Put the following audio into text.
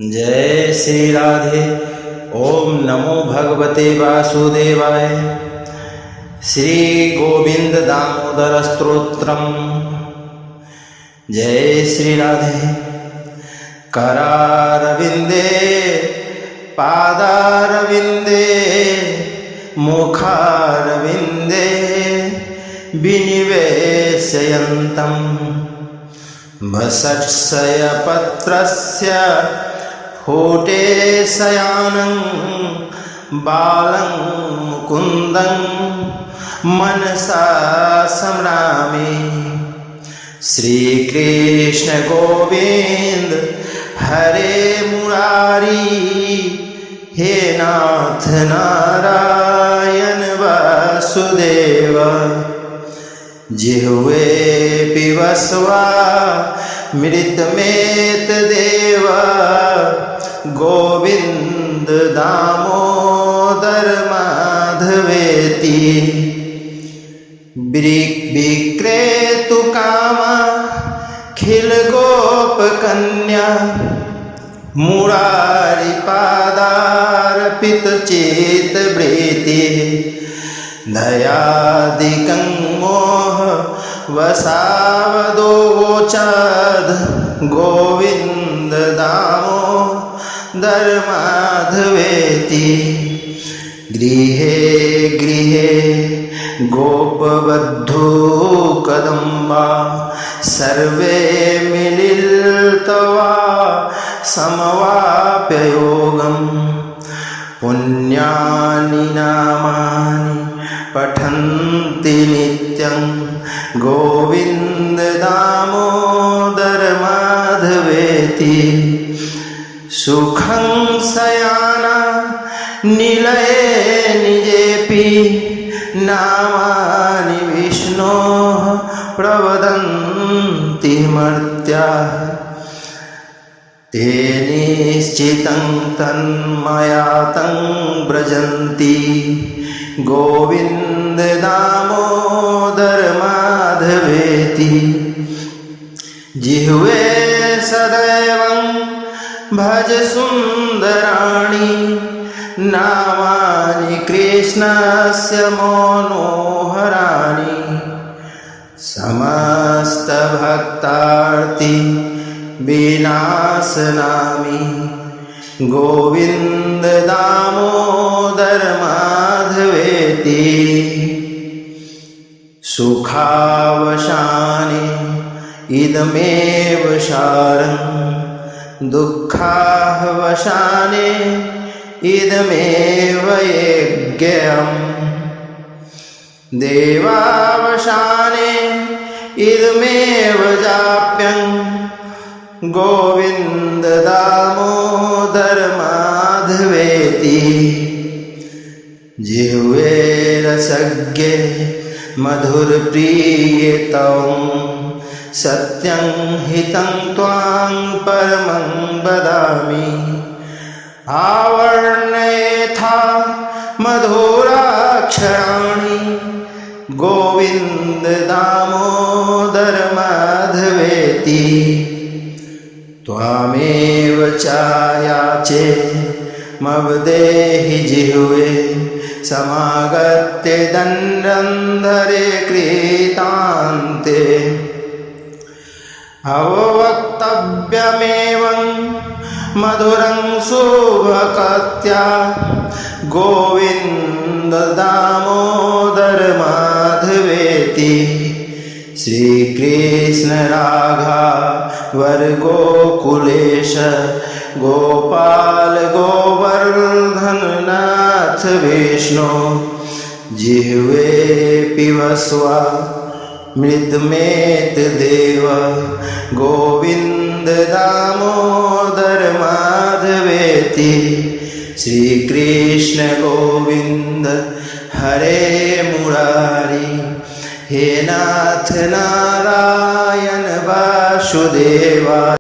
जय श्री राधे। ओम नमो भगवते वासुदेवाय। श्री गोविंद दामोदर स्तोत्रम। जय श्री राधे। करारविंदे पादारविंदे मुखारविंदे विनिवेशयन्तं वत्सयपत्रस्य फूटे शयानं बालं मुकुन्दं मनसा स्मरामि। श्रीकृष्ण गोविंद हरे मुरारी, हे नाथ नारायण वासुदेव। जिह्वे पिबस्वा मृतमेत देव, गोविंद दामोदर माधवेति। विक्रेतु कामा खिल गोप कन्या, मुरारी पादार्पित चेत वृत्ति। दयादिकं मोह वसावदोचद, गोविंद दामोदर माधवेति। गृहे गृहे गोपवधू कदम्बा, सर्वे मिलित्वा समवाप्य योगम्। पुण्यानि नामानि पठन्ति नित्यं, गोविंद दामोदर माधवेति। सुखं शयाना निलये निजेपि, नामानि विष्णोः प्रवदन्ति मर्त्याः। ते निश्चितं तन्मया तं व्रजन्ति, गोविंद दामोदर माधवेति। जिह्वे सदैवं भज सुंदराणि, नामानि कृष्णस्य मनोहराणि। समस्त भक्तार्ति विनाशनामि, गोविंद दामोदर माधवेति। सुखावसाने इदमेव सारं, दुःखावसाने इदमेव यज्ञम्। देवावसाने इदमेव जाप्यं, गोविंद दामोदर माधवेति। जिह्वे रसज्ञे मधुर प्रियतं, सत्यं हितं त्वां परमं वदामि। आवर्णयेथा मधुराक्षराणि, गोविंद दामोदर माधवेति। त्वामेव चायाचे मवदेहि जिह्वे, समागत्य दण्डन्धरे कृतान्ते। अववक्तव्यमेवं मधुरं शुभकत्या, गोविंद दामोदर माधवेति। श्रीकृष्ण राघव गोकुलेश, गोपाल गोवर्धन नाथ विष्णु। जिह्वे पिबस्वा मृतमेत देव, गोविंद दामोदर माधवेति। श्रीकृष्ण गोविंद हरे मुरारी, हे नाथ नारायण वासुदेवा।